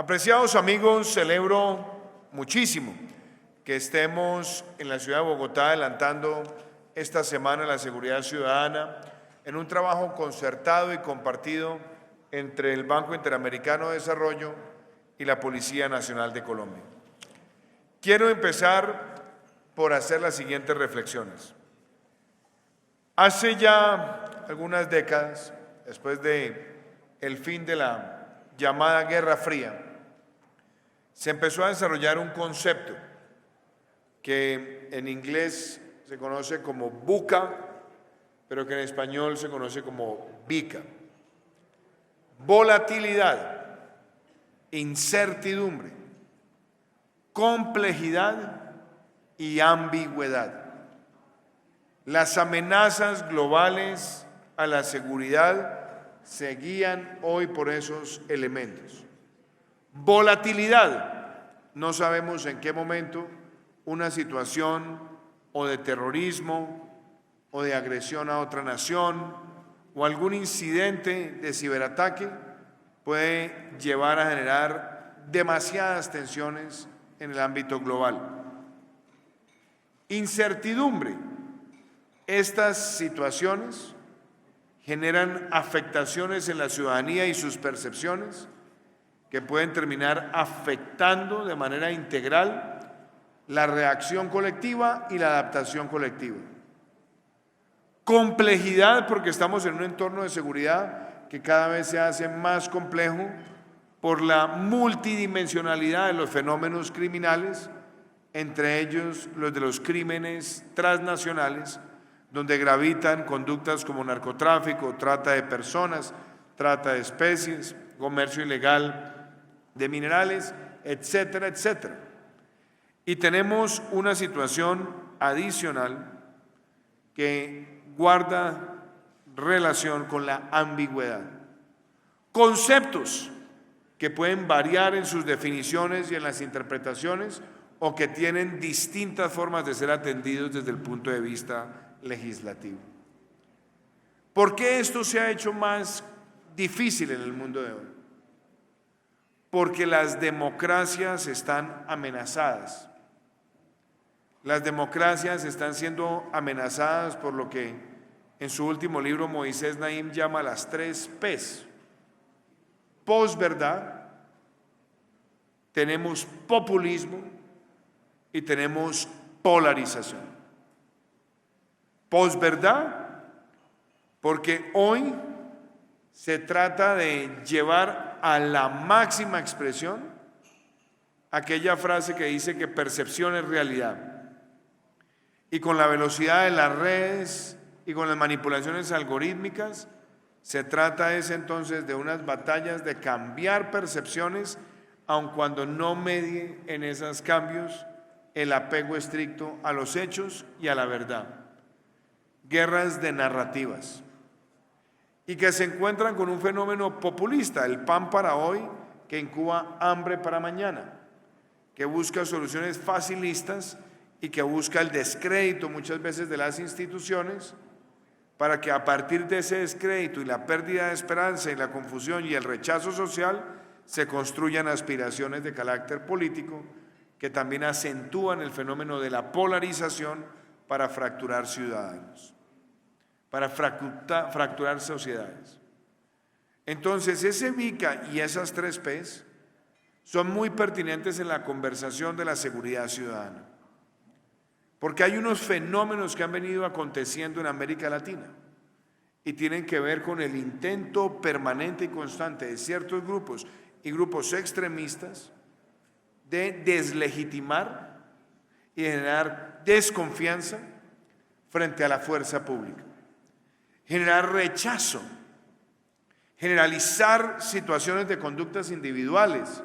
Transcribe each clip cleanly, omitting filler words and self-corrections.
Apreciados amigos, celebro muchísimo que estemos en la ciudad de Bogotá adelantando esta semana la seguridad ciudadana en un trabajo concertado y compartido entre el Banco Interamericano de Desarrollo y la Policía Nacional de Colombia. Quiero empezar por hacer las siguientes reflexiones. Hace ya algunas décadas, después del fin de la llamada Guerra Fría, se empezó a desarrollar un concepto que en inglés se conoce como VUCA, pero que en español se conoce como VICA. Volatilidad, incertidumbre, complejidad y ambigüedad. Las amenazas globales a la seguridad se guían hoy por esos elementos. Volatilidad, no sabemos en qué momento una situación o de terrorismo o de agresión a otra nación o algún incidente de ciberataque puede llevar a generar demasiadas tensiones en el ámbito global. Incertidumbre, estas situaciones generan afectaciones en la ciudadanía y sus percepciones que pueden terminar afectando de manera integral la reacción colectiva y la adaptación colectiva. Complejidad, porque estamos en un entorno de seguridad que cada vez se hace más complejo por la multidimensionalidad de los fenómenos criminales, entre ellos los de los crímenes transnacionales, donde gravitan conductas como narcotráfico, trata de personas, trata de especies, comercio ilegal de minerales, etcétera, etcétera. Y tenemos una situación adicional que guarda relación con la ambigüedad. Conceptos que pueden variar en sus definiciones y en las interpretaciones o que tienen distintas formas de ser atendidos desde el punto de vista legislativo. ¿Por qué esto se ha hecho más difícil en el mundo de hoy? Porque las democracias están amenazadas. Las democracias están siendo amenazadas por lo que en su último libro Moisés Naim llama las 3 P's. Posverdad, tenemos populismo y tenemos polarización. Posverdad, porque hoy se trata de llevar a la máxima expresión aquella frase que dice que percepción es realidad. Y con la velocidad de las redes y con las manipulaciones algorítmicas, se trata entonces de unas batallas de cambiar percepciones, aun cuando no medie en esos cambios el apego estricto a los hechos y a la verdad. Guerras de narrativas. Y que se encuentran con un fenómeno populista, el pan para hoy, que incuba hambre para mañana, que busca soluciones facilistas y que busca el descrédito muchas veces de las instituciones para que a partir de ese descrédito y la pérdida de esperanza y la confusión y el rechazo social se construyan aspiraciones de carácter político que también acentúan el fenómeno de la polarización para fracturar ciudadanos, para fracturar sociedades. Entonces, ese VICA y esas 3 P's son muy pertinentes en la conversación de la seguridad ciudadana, porque hay unos fenómenos que han venido aconteciendo en América Latina y tienen que ver con el intento permanente y constante de ciertos grupos y grupos extremistas de deslegitimar y generar desconfianza frente a la fuerza pública, generar rechazo, generalizar situaciones de conductas individuales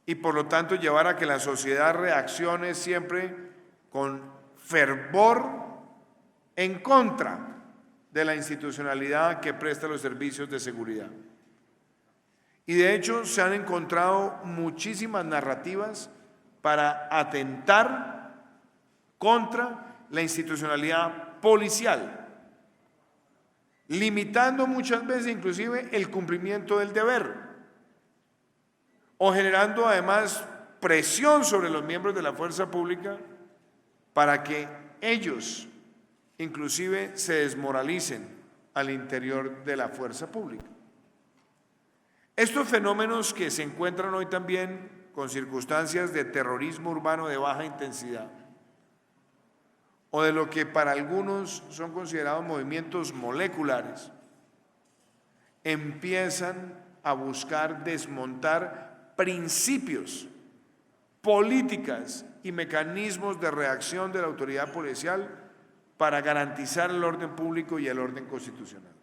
y por lo tanto llevar a que la sociedad reaccione siempre con fervor en contra de la institucionalidad que presta los servicios de seguridad. Y de hecho se han encontrado muchísimas narrativas para atentar contra la institucionalidad policial, limitando muchas veces inclusive el cumplimiento del deber. o generando además presión sobre los miembros de la fuerza pública para que ellos inclusive se desmoralicen al interior de la fuerza pública. Estos fenómenos que se encuentran hoy también con circunstancias de terrorismo urbano de baja intensidad o de lo que para algunos son considerados movimientos moleculares, empiezan a buscar desmontar principios, políticas y mecanismos de reacción de la autoridad policial para garantizar el orden público y el orden constitucional.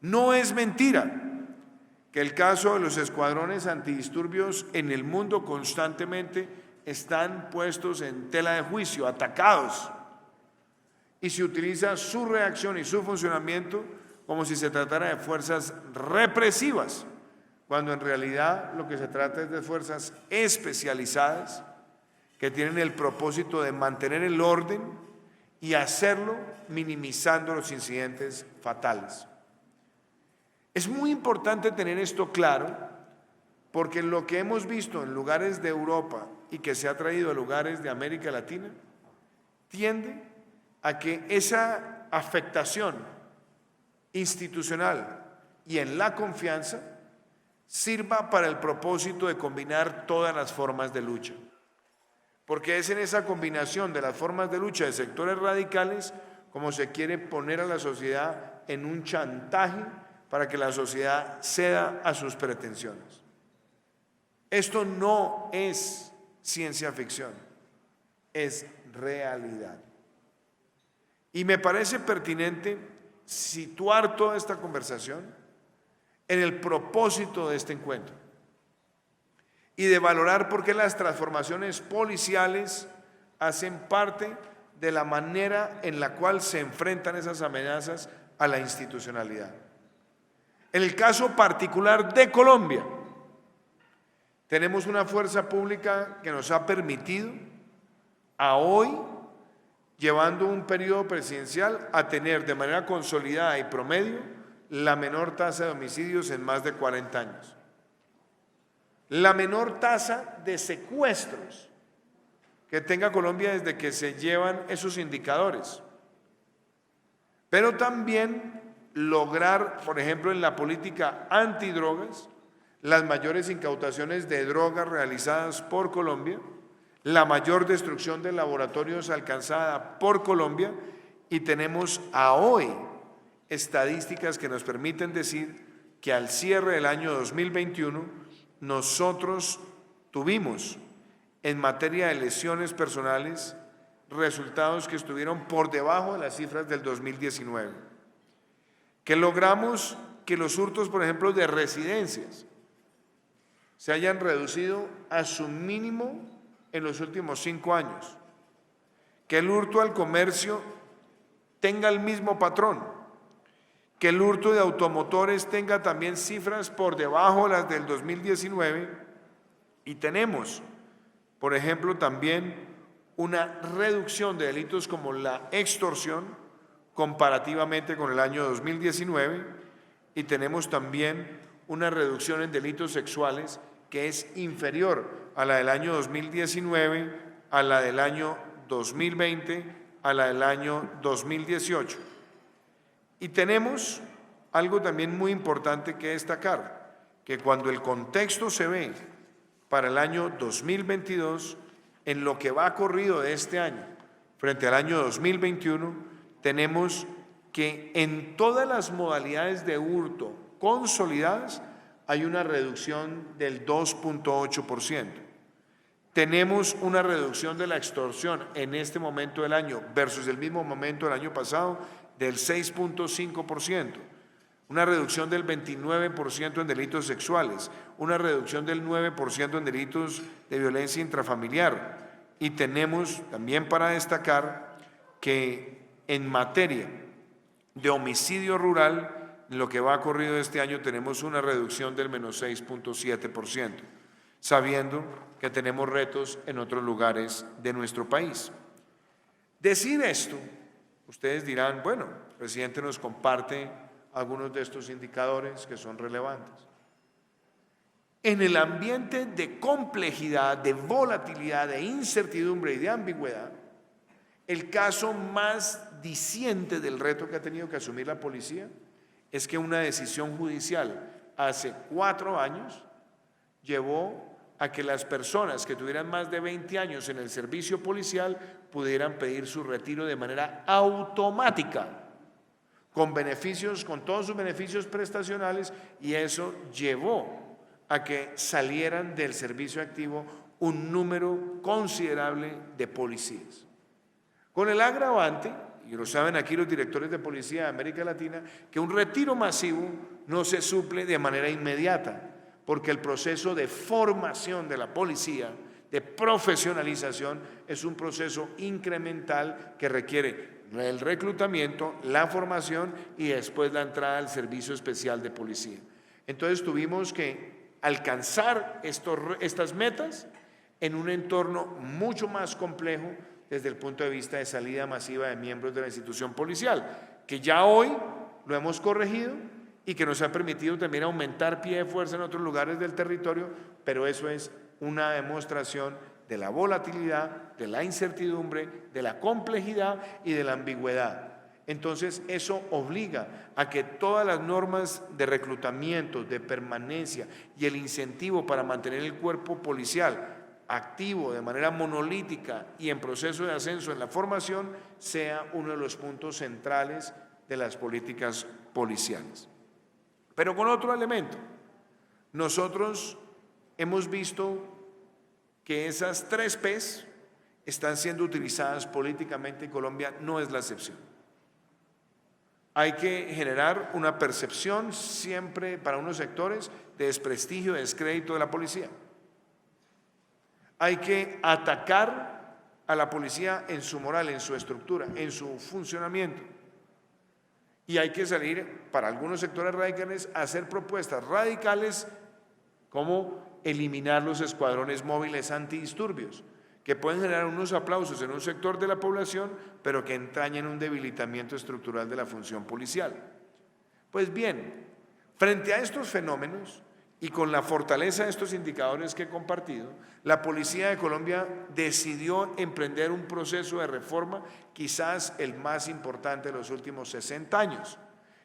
No es mentira que el caso de los escuadrones antidisturbios en el mundo constantemente están puestos en tela de juicio, atacados, y se utiliza su reacción y su funcionamiento como si se tratara de fuerzas represivas, cuando en realidad lo que se trata es de fuerzas especializadas que tienen el propósito de mantener el orden y hacerlo minimizando los incidentes fatales. Es muy importante tener esto claro, porque lo que hemos visto en lugares de Europa y que se ha traído a lugares de América Latina tiende a que esa afectación institucional y en la confianza sirva para el propósito de combinar todas las formas de lucha. Porque es en esa combinación de las formas de lucha de sectores radicales como se quiere poner a la sociedad en un chantaje para que la sociedad ceda a sus pretensiones. Esto no es ciencia ficción, es realidad. Y me parece pertinente situar toda esta conversación en el propósito de este encuentro y de valorar por qué las transformaciones policiales hacen parte de la manera en la cual se enfrentan esas amenazas a la institucionalidad. En el caso particular de Colombia, tenemos una fuerza pública que nos ha permitido a hoy, llevando un periodo presidencial, a tener de manera consolidada y promedio la menor tasa de homicidios en más de 40 años. La menor tasa de secuestros que tenga Colombia desde que se llevan esos indicadores. Pero también lograr, por ejemplo, en la política antidrogas, las mayores incautaciones de drogas realizadas por Colombia, la mayor destrucción de laboratorios alcanzada por Colombia, y tenemos a hoy estadísticas que nos permiten decir que al cierre del año 2021 nosotros tuvimos en materia de lesiones personales resultados que estuvieron por debajo de las cifras del 2019, que logramos que los hurtos, por ejemplo, de residencias se hayan reducido a su mínimo en los últimos 5 años, que el hurto al comercio tenga el mismo patrón, que el hurto de automotores tenga también cifras por debajo de las del 2019, y tenemos, por ejemplo, también una reducción de delitos como la extorsión comparativamente con el año 2019, y tenemos también una reducción en delitos sexuales que es inferior a la del año 2019, a la del año 2020, a la del año 2018. Y tenemos algo también muy importante que destacar, que cuando el contexto se ve para el año 2022, en lo que va corrido de este año frente al año 2021, tenemos que en todas las modalidades de hurto consolidadas hay una reducción del 2.8%. Tenemos una reducción de la extorsión en este momento del año versus el mismo momento del año pasado del 6.5%, una reducción del 29% en delitos sexuales, una reducción del 9% en delitos de violencia intrafamiliar. Y tenemos también para destacar que en materia de homicidio rural, en lo que va corrido este año tenemos una reducción del menos 6.7%, sabiendo que tenemos retos en otros lugares de nuestro país. Decir esto, ustedes dirán, bueno, el presidente nos comparte algunos de estos indicadores que son relevantes. en el ambiente de complejidad, de volatilidad, de incertidumbre y de ambigüedad, el caso más diciente del reto que ha tenido que asumir la policía es que una decisión judicial hace 4 años llevó a que las personas que tuvieran más de 20 años en el servicio policial pudieran pedir su retiro de manera automática, con beneficios, con todos sus beneficios prestacionales, y eso llevó a que salieran del servicio activo un número considerable de policías. Con el agravante, y lo saben aquí los directores de policía de América Latina, que un retiro masivo no se suple de manera inmediata, porque el proceso de formación de la policía, de profesionalización, es un proceso incremental que requiere el reclutamiento, la formación y después la entrada al servicio especial de policía. Entonces tuvimos que alcanzar estas metas en un entorno mucho más complejo desde el punto de vista de salida masiva de miembros de la institución policial, que ya hoy lo hemos corregido y que nos ha permitido también aumentar pie de fuerza en otros lugares del territorio, pero eso es una demostración de la volatilidad, de la incertidumbre, de la complejidad y de la ambigüedad. Entonces eso obliga a que todas las normas de reclutamiento, de permanencia y el incentivo para mantener el cuerpo policial activo de manera monolítica y en proceso de ascenso en la formación sea uno de los puntos centrales de las políticas policiales. Pero con otro elemento, nosotros hemos visto que esas 3 P's están siendo utilizadas políticamente y Colombia no es la excepción. Hay que generar una percepción siempre para unos sectores de desprestigio, de descrédito de la policía. Hay que atacar a la policía en su moral, en su estructura, en su funcionamiento. Y hay que salir, para algunos sectores radicales, a hacer propuestas radicales como eliminar los escuadrones móviles antidisturbios, que pueden generar unos aplausos en un sector de la población, pero que entrañan un debilitamiento estructural de la función policial. Pues bien, frente a estos fenómenos y con la fortaleza de estos indicadores que he compartido, la Policía de Colombia decidió emprender un proceso de reforma, quizás el más importante de los últimos 60 años.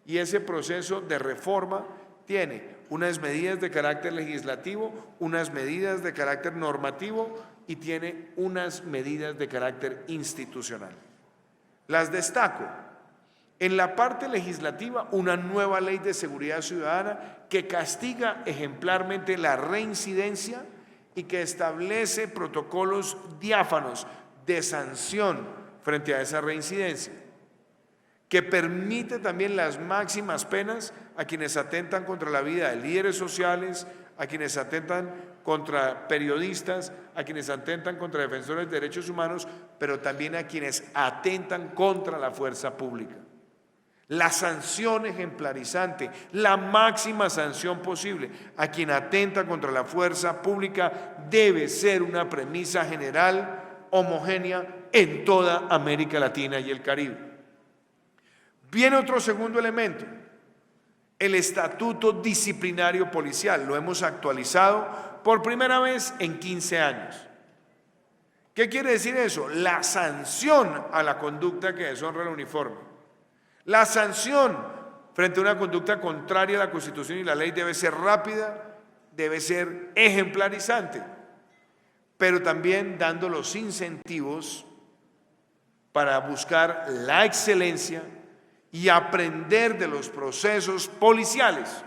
Y ese proceso de reforma tiene unas medidas de carácter legislativo, unas medidas de carácter normativo y tiene unas medidas de carácter institucional. Las destaco. En la parte legislativa, una nueva ley de seguridad ciudadana que castiga ejemplarmente la reincidencia y que establece protocolos diáfanos de sanción frente a esa reincidencia, que permite también las máximas penas a quienes atentan contra la vida de líderes sociales, a quienes atentan contra periodistas, a quienes atentan contra defensores de derechos humanos, pero también a quienes atentan contra la fuerza pública. La sanción ejemplarizante, la máxima sanción posible a quien atenta contra la fuerza pública debe ser una premisa general, homogénea en toda América Latina y el Caribe. Viene otro segundo elemento, el estatuto disciplinario policial. Lo hemos actualizado por primera vez en 15 años. ¿Qué quiere decir eso? La sanción a la conducta que deshonra el uniforme. La sanción frente a una conducta contraria a la Constitución y la ley debe ser rápida, debe ser ejemplarizante, pero también dando los incentivos para buscar la excelencia y aprender de los procesos policiales.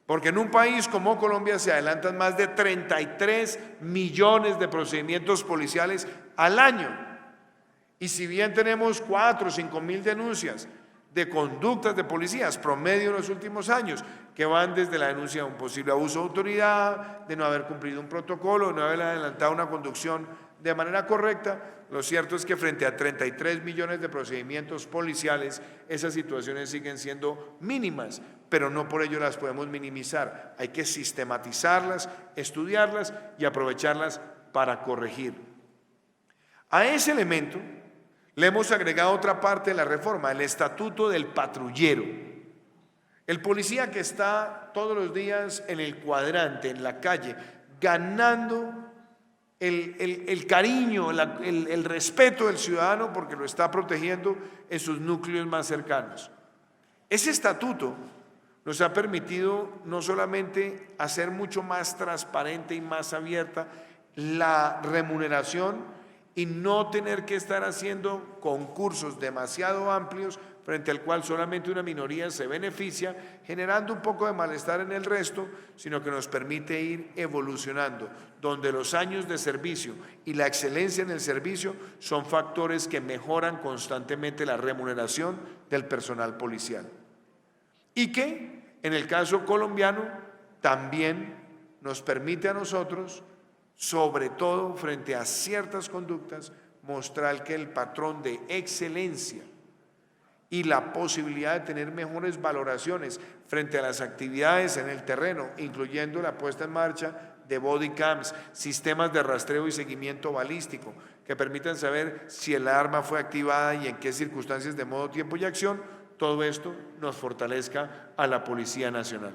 Porque en un país como Colombia se adelantan más de 33 millones de procedimientos policiales al año. Y si bien tenemos 4 o 5 mil denuncias de conductas de policías promedio en los últimos años, que van desde la denuncia de un posible abuso de autoridad, de no haber cumplido un protocolo, de no haber adelantado una conducción de manera correcta, lo cierto es que frente a 33 millones de procedimientos policiales, esas situaciones siguen siendo mínimas, pero no por ello las podemos minimizar. Hay que sistematizarlas, estudiarlas y aprovecharlas para corregir. A ese elemento le hemos agregado otra parte de la reforma, el estatuto del patrullero. El policía que está todos los días en el cuadrante, en la calle, ganando el cariño, el respeto del ciudadano porque lo está protegiendo en sus núcleos más cercanos. Ese estatuto nos ha permitido no solamente hacer mucho más transparente y más abierta la remuneración y no tener que estar haciendo concursos demasiado amplios frente al cual solamente una minoría se beneficia, generando un poco de malestar en el resto, sino que nos permite ir evolucionando, donde los años de servicio y la excelencia en el servicio son factores que mejoran constantemente la remuneración del personal policial. Y que, en el caso colombiano, también nos permite a nosotros, sobre todo frente a ciertas conductas, mostrar que el patrón de excelencia y la posibilidad de tener mejores valoraciones frente a las actividades en el terreno, incluyendo la puesta en marcha de body cams, sistemas de rastreo y seguimiento balístico, que permitan saber si el arma fue activada y en qué circunstancias de modo, tiempo y acción, todo esto nos fortalezca a la Policía Nacional.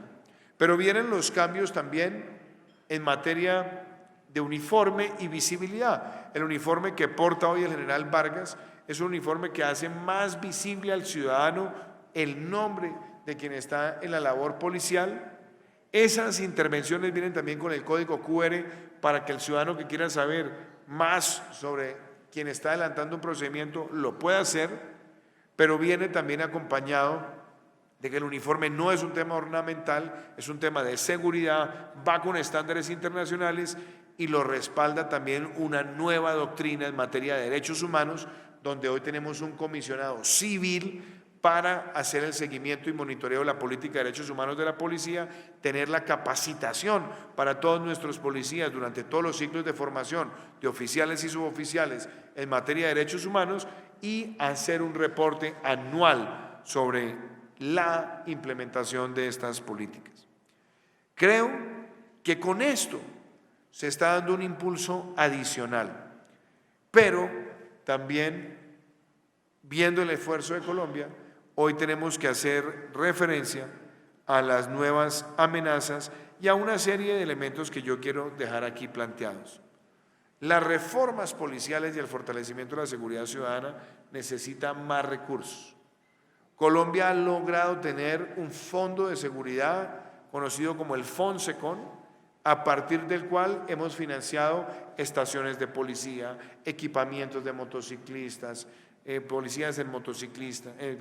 Pero vienen los cambios también en materia de uniforme y visibilidad. El uniforme que porta hoy el general Vargas es un uniforme que hace más visible al ciudadano el nombre de quien está en la labor policial. Esas intervenciones vienen también con el código QR para que el ciudadano que quiera saber más sobre quien está adelantando un procedimiento lo pueda hacer, pero viene también acompañado de que el uniforme no es un tema ornamental, es un tema de seguridad, va con estándares internacionales y lo respalda también una nueva doctrina en materia de derechos humanos, donde hoy tenemos un comisionado civil para hacer el seguimiento y monitoreo de la política de derechos humanos de la policía, tener la capacitación para todos nuestros policías durante todos los ciclos de formación de oficiales y suboficiales en materia de derechos humanos y hacer un reporte anual sobre la implementación de estas políticas. Creo que con esto se está dando un impulso adicional, pero también, viendo el esfuerzo de Colombia, hoy tenemos que hacer referencia a las nuevas amenazas y a una serie de elementos que yo quiero dejar aquí planteados. Las reformas policiales y el fortalecimiento de la seguridad ciudadana necesitan más recursos. Colombia ha logrado tener un fondo de seguridad conocido como el Fonsecon, a partir del cual hemos financiado estaciones de policía, equipamientos de motociclistas, policías en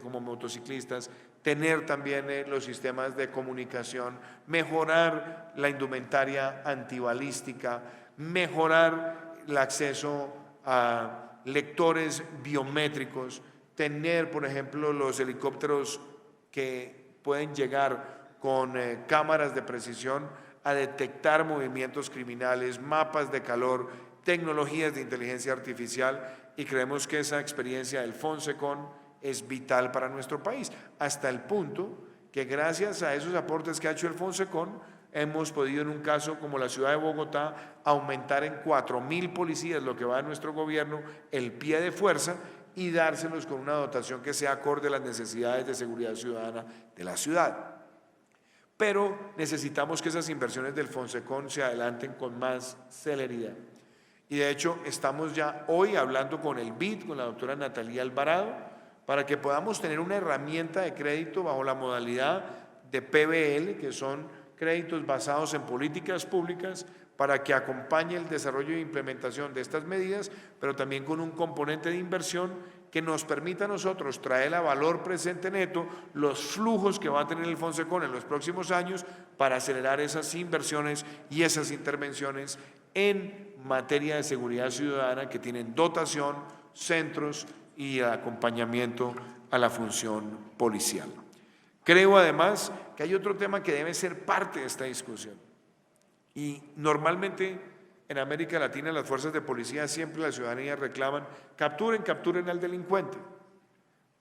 como motociclistas, tener también los sistemas de comunicación, mejorar la indumentaria antibalística, mejorar el acceso a lectores biométricos, tener, por ejemplo, los helicópteros que pueden llegar con cámaras de precisión a detectar movimientos criminales, mapas de calor, tecnologías de inteligencia artificial, y creemos que esa experiencia del Fonsecon es vital para nuestro país, hasta el punto que gracias a esos aportes que ha hecho el Fonsecon, hemos podido en un caso como la ciudad de Bogotá aumentar en 4.000 policías, lo que va de nuestro gobierno, el pie de fuerza y dárselos con una dotación que sea acorde a las necesidades de seguridad ciudadana de la ciudad. Pero necesitamos que esas inversiones del Fonsecon se adelanten con más celeridad. Y de hecho estamos ya hoy hablando con el BID, con la doctora Natalia Alvarado, para que podamos tener una herramienta de crédito bajo la modalidad de PBL, que son créditos basados en políticas públicas, para que acompañe el desarrollo e implementación de estas medidas, pero también con un componente de inversión que nos permita a nosotros traer a valor presente neto los flujos que va a tener el Fonsecon en los próximos años para acelerar esas inversiones y esas intervenciones en materia de seguridad ciudadana que tienen dotación, centros y acompañamiento a la función policial. Creo además que hay otro tema que debe ser parte de esta discusión. Y normalmente en América Latina las fuerzas de policía, siempre la ciudadanía reclaman, capturen al delincuente.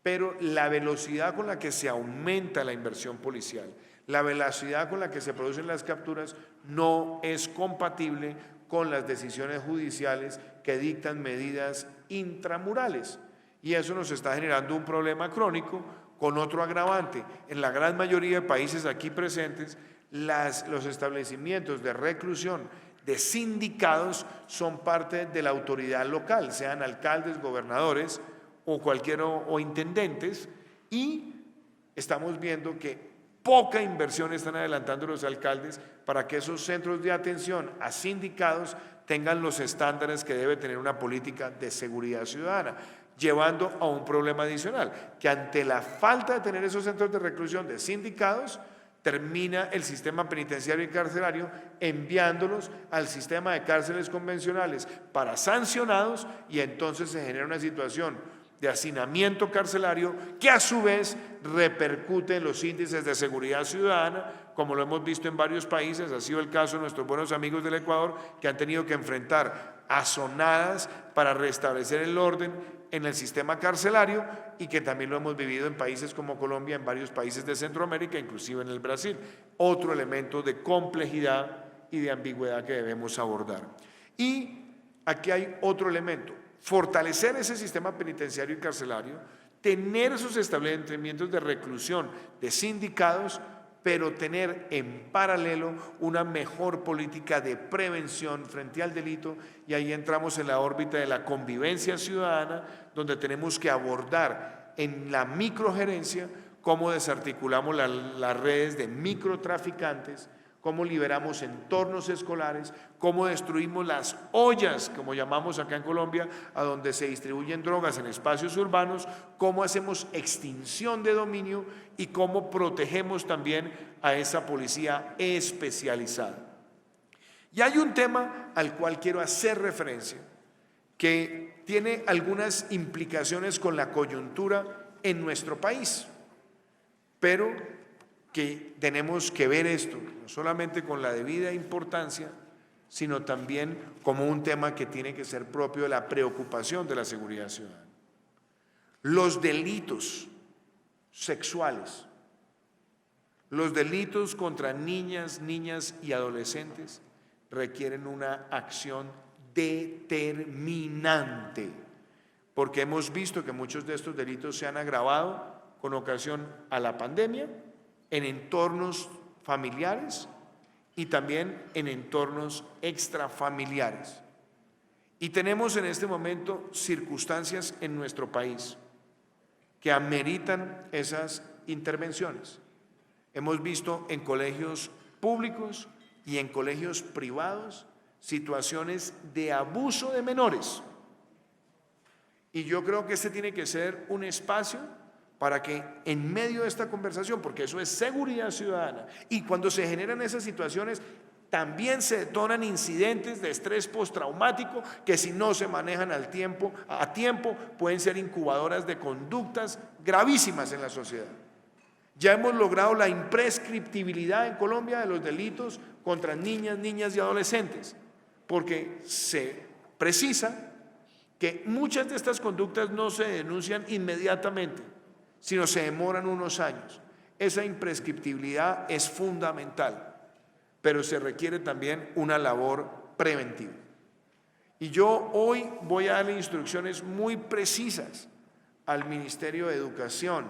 Pero la velocidad con la que se aumenta la inversión policial, la velocidad con la que se producen las capturas no es compatible con las decisiones judiciales que dictan medidas intramurales. Y eso nos está generando un problema crónico con otro agravante. En la gran mayoría de países aquí presentes, los establecimientos de reclusión de sindicados son parte de la autoridad local, sean alcaldes, gobernadores o intendentes, y estamos viendo que poca inversión están adelantando los alcaldes para que esos centros de atención a sindicados tengan los estándares que debe tener una política de seguridad ciudadana, llevando a un problema adicional, que ante la falta de tener esos centros de reclusión de sindicados, termina el sistema penitenciario y carcelario enviándolos al sistema de cárceles convencionales para sancionados, y entonces se genera una situación de hacinamiento carcelario que a su vez repercute en los índices de seguridad ciudadana, como lo hemos visto en varios países. Ha sido el caso de nuestros buenos amigos del Ecuador, que han tenido que enfrentar azonadas para restablecer el orden en el sistema carcelario, y que también lo hemos vivido en países como Colombia, en varios países de Centroamérica, inclusive en el Brasil. Otro elemento de complejidad y de ambigüedad que debemos abordar. Y aquí hay otro elemento: fortalecer ese sistema penitenciario y carcelario, tener esos establecimientos de reclusión de sindicados, pero tener en paralelo una mejor política de prevención frente al delito, y ahí entramos en la órbita de la convivencia ciudadana, donde tenemos que abordar en la microgerencia cómo desarticulamos las redes de microtraficantes, cómo liberamos entornos escolares, cómo destruimos las ollas, como llamamos acá en Colombia, a donde se distribuyen drogas en espacios urbanos, cómo hacemos extinción de dominio y cómo protegemos también a esa policía especializada. Y hay un tema al cual quiero hacer referencia, que tiene algunas implicaciones con la coyuntura en nuestro país, pero que tenemos que ver esto no solamente con la debida importancia, sino también como un tema que tiene que ser propio de la preocupación de la seguridad ciudadana. Los delitos sexuales, los delitos contra niñas y adolescentes requieren una acción determinante, porque hemos visto que muchos de estos delitos se han agravado con ocasión a la pandemia, en entornos familiares y también en entornos extrafamiliares. Y tenemos en este momento circunstancias en nuestro país que ameritan esas intervenciones. Hemos visto en colegios públicos y en colegios privados situaciones de abuso de menores. Y yo creo que este tiene que ser un espacio para que en medio de esta conversación, porque eso es seguridad ciudadana, y cuando se generan esas situaciones también se detonan incidentes de estrés postraumático que, si no se manejan a tiempo, pueden ser incubadoras de conductas gravísimas en la sociedad. Ya hemos logrado la imprescriptibilidad en Colombia de los delitos contra niñas y adolescentes, porque se precisa que muchas de estas conductas no se denuncian inmediatamente, sino se demoran unos años. Esa imprescriptibilidad es fundamental, pero se requiere también una labor preventiva. Y yo hoy voy a darle instrucciones muy precisas al Ministerio de Educación,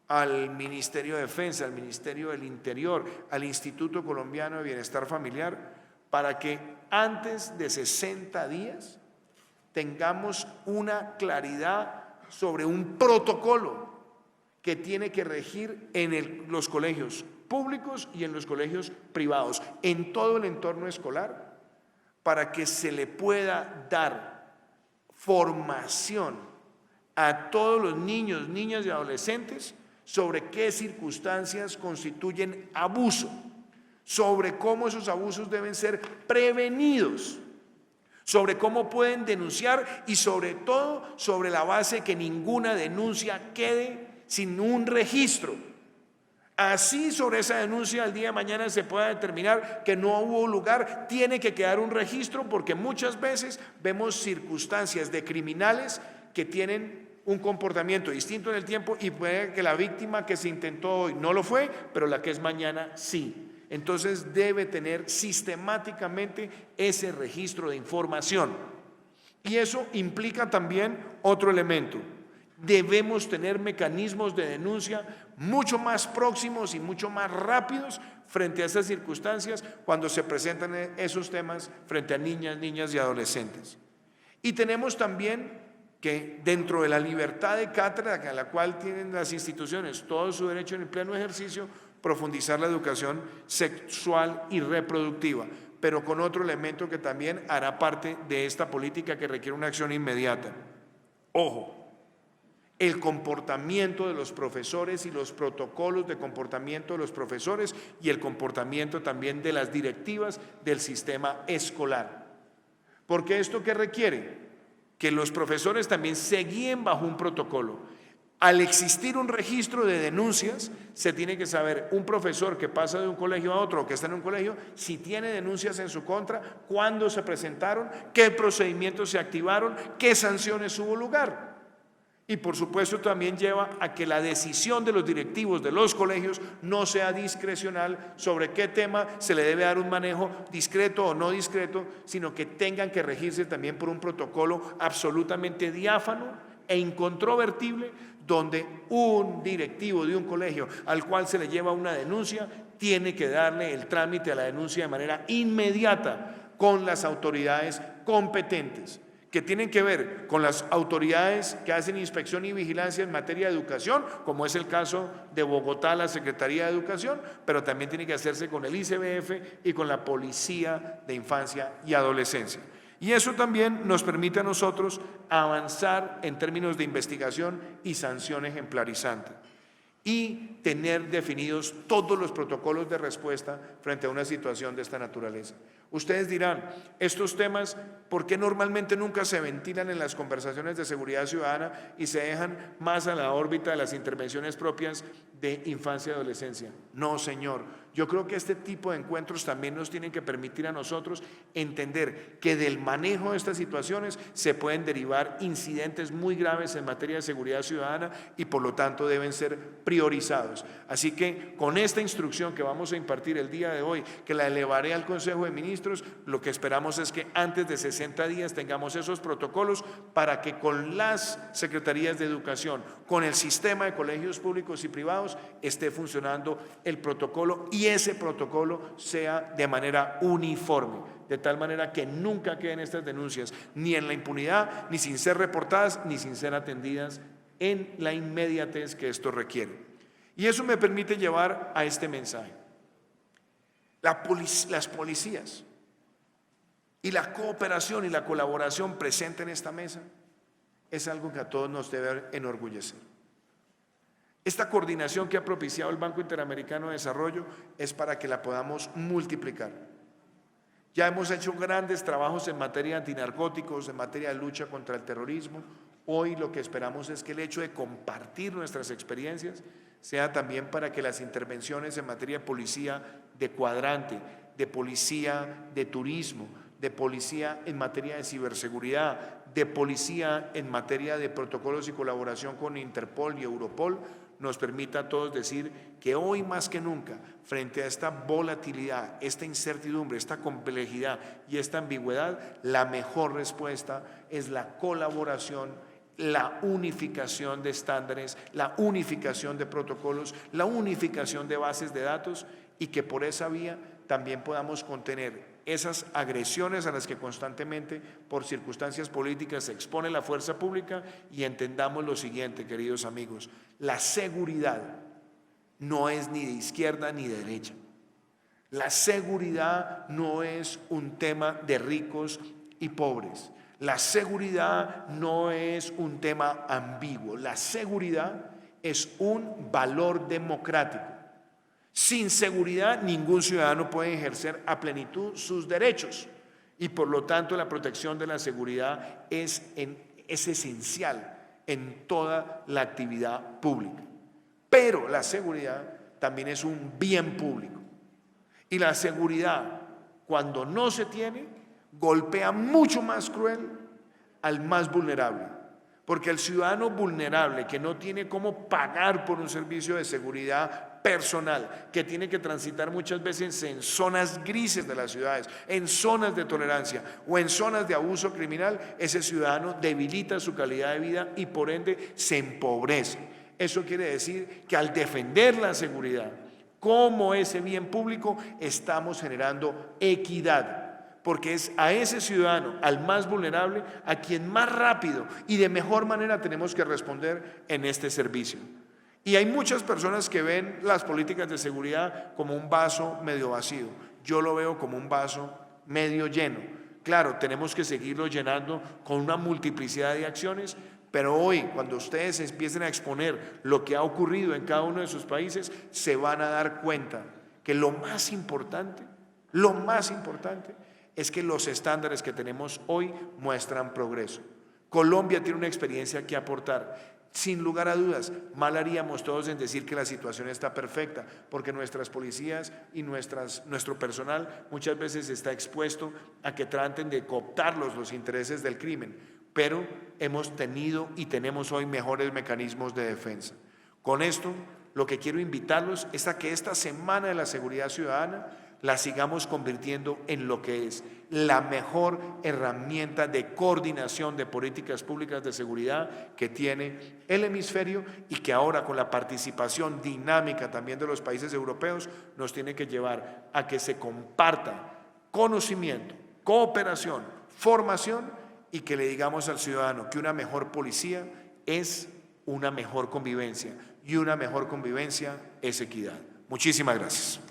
al Ministerio de Defensa, al Ministerio del Interior, al Instituto Colombiano de Bienestar Familiar, para que antes de 60 días tengamos una claridad sobre un protocolo que tiene que regir en los colegios públicos y en los colegios privados, en todo el entorno escolar, para que se le pueda dar formación a todos los niños, niñas y adolescentes sobre qué circunstancias constituyen abuso, sobre cómo esos abusos deben ser prevenidos, sobre cómo pueden denunciar y sobre todo sobre la base de que ninguna denuncia quede sin un registro. Así, sobre esa denuncia al día de mañana se pueda determinar que no hubo lugar, tiene que quedar un registro, porque muchas veces vemos circunstancias de criminales que tienen un comportamiento distinto en el tiempo, y puede que la víctima que se intentó hoy no lo fue, pero la que es mañana sí. Entonces debe tener sistemáticamente ese registro de información. Y eso implica también otro elemento: Debemos tener mecanismos de denuncia mucho más próximos y mucho más rápidos frente a esas circunstancias cuando se presentan esos temas frente a niñas y adolescentes. Y tenemos también que dentro de la libertad de cátedra a la cual tienen las instituciones todo su derecho en el pleno ejercicio, profundizar la educación sexual y reproductiva, pero con otro elemento que también hará parte de esta política que requiere una acción inmediata. Ojo, el comportamiento de los profesores y los protocolos de comportamiento de los profesores y el comportamiento también de las directivas del sistema escolar. Porque esto ¿qué requiere? Que los profesores también se guíen bajo un protocolo. Al existir un registro de denuncias, se tiene que saber un profesor que pasa de un colegio a otro o que está en un colegio, si tiene denuncias en su contra, cuándo se presentaron, qué procedimientos se activaron, qué sanciones hubo lugar. Y por supuesto también lleva a que la decisión de los directivos de los colegios no sea discrecional sobre qué tema se le debe dar un manejo discreto o no discreto, sino que tengan que regirse también por un protocolo absolutamente diáfano e incontrovertible, donde un directivo de un colegio al cual se le lleva una denuncia tiene que darle el trámite a la denuncia de manera inmediata con las autoridades competentes, que tienen que ver con las autoridades que hacen inspección y vigilancia en materia de educación, como es el caso de Bogotá, la Secretaría de Educación, pero también tiene que hacerse con el ICBF y con la Policía de Infancia y Adolescencia. Y eso también nos permite a nosotros avanzar en términos de investigación y sanción ejemplarizante y tener definidos todos los protocolos de respuesta frente a una situación de esta naturaleza. Ustedes dirán, estos temas, ¿por qué normalmente nunca se ventilan en las conversaciones de seguridad ciudadana y se dejan más a la órbita de las intervenciones propias de infancia y adolescencia? No, señor. Yo creo que este tipo de encuentros también nos tienen que permitir a nosotros entender que del manejo de estas situaciones se pueden derivar incidentes muy graves en materia de seguridad ciudadana y por lo tanto deben ser priorizados. Así que con esta instrucción que vamos a impartir el día de hoy, que la elevaré al Consejo de Ministros, lo que esperamos es que antes de 60 días tengamos esos protocolos para que con las secretarías de educación, con el sistema de colegios públicos y privados, esté funcionando el protocolo y ese protocolo sea de manera uniforme, de tal manera que nunca queden estas denuncias ni en la impunidad, ni sin ser reportadas, ni sin ser atendidas en la inmediatez que esto requiere. Y eso me permite llevar a este mensaje. Las policías y la cooperación y la colaboración presente en esta mesa es algo que a todos nos debe enorgullecer. Esta coordinación que ha propiciado el Banco Interamericano de Desarrollo es para que la podamos multiplicar. Ya hemos hecho grandes trabajos en materia de antinarcóticos, en materia de lucha contra el terrorismo. Hoy lo que esperamos es que el hecho de compartir nuestras experiencias sea también para que las intervenciones en materia de policía de cuadrante, de policía de turismo, de policía en materia de ciberseguridad, de policía en materia de protocolos y colaboración con Interpol y Europol, nos permita a todos decir que hoy más que nunca, frente a esta volatilidad, esta incertidumbre, esta complejidad y esta ambigüedad, la mejor respuesta es la colaboración, la unificación de estándares, la unificación de protocolos, la unificación de bases de datos y que por esa vía también podamos contener esas agresiones a las que constantemente por circunstancias políticas se expone la fuerza pública y entendamos lo siguiente, queridos amigos, la seguridad no es ni de izquierda ni de derecha. La seguridad no es un tema de ricos y pobres. La seguridad no es un tema ambiguo. La seguridad es un valor democrático. Sin seguridad, ningún ciudadano puede ejercer a plenitud sus derechos y por lo tanto la protección de la seguridad es esencial en toda la actividad pública. Pero la seguridad también es un bien público y la seguridad, cuando no se tiene, golpea mucho más cruel al más vulnerable. Porque el ciudadano vulnerable que no tiene cómo pagar por un servicio de seguridad personal, que tiene que transitar muchas veces en zonas grises de las ciudades, en zonas de tolerancia o en zonas de abuso criminal, ese ciudadano debilita su calidad de vida y por ende se empobrece. Eso quiere decir que al defender la seguridad como ese bien público, estamos generando equidad. Porque es a ese ciudadano, al más vulnerable, a quien más rápido y de mejor manera tenemos que responder en este servicio. Y hay muchas personas que ven las políticas de seguridad como un vaso medio vacío. Yo lo veo como un vaso medio lleno. Claro, tenemos que seguirlo llenando con una multiplicidad de acciones, pero hoy, cuando ustedes empiecen a exponer lo que ha ocurrido en cada uno de sus países, se van a dar cuenta que lo más importante es que los estándares que tenemos hoy muestran progreso. Colombia tiene una experiencia que aportar. Sin lugar a dudas, mal haríamos todos en decir que la situación está perfecta, porque nuestras policías y nuestro personal muchas veces está expuesto a que traten de cooptar los intereses del crimen, pero hemos tenido y tenemos hoy mejores mecanismos de defensa. Con esto, lo que quiero invitarlos es a que esta Semana de la Seguridad Ciudadana la sigamos convirtiendo en lo que es la mejor herramienta de coordinación de políticas públicas de seguridad que tiene el hemisferio y que ahora con la participación dinámica también de los países europeos nos tiene que llevar a que se comparta conocimiento, cooperación, formación y que le digamos al ciudadano que una mejor policía es una mejor convivencia y una mejor convivencia es equidad. Muchísimas gracias.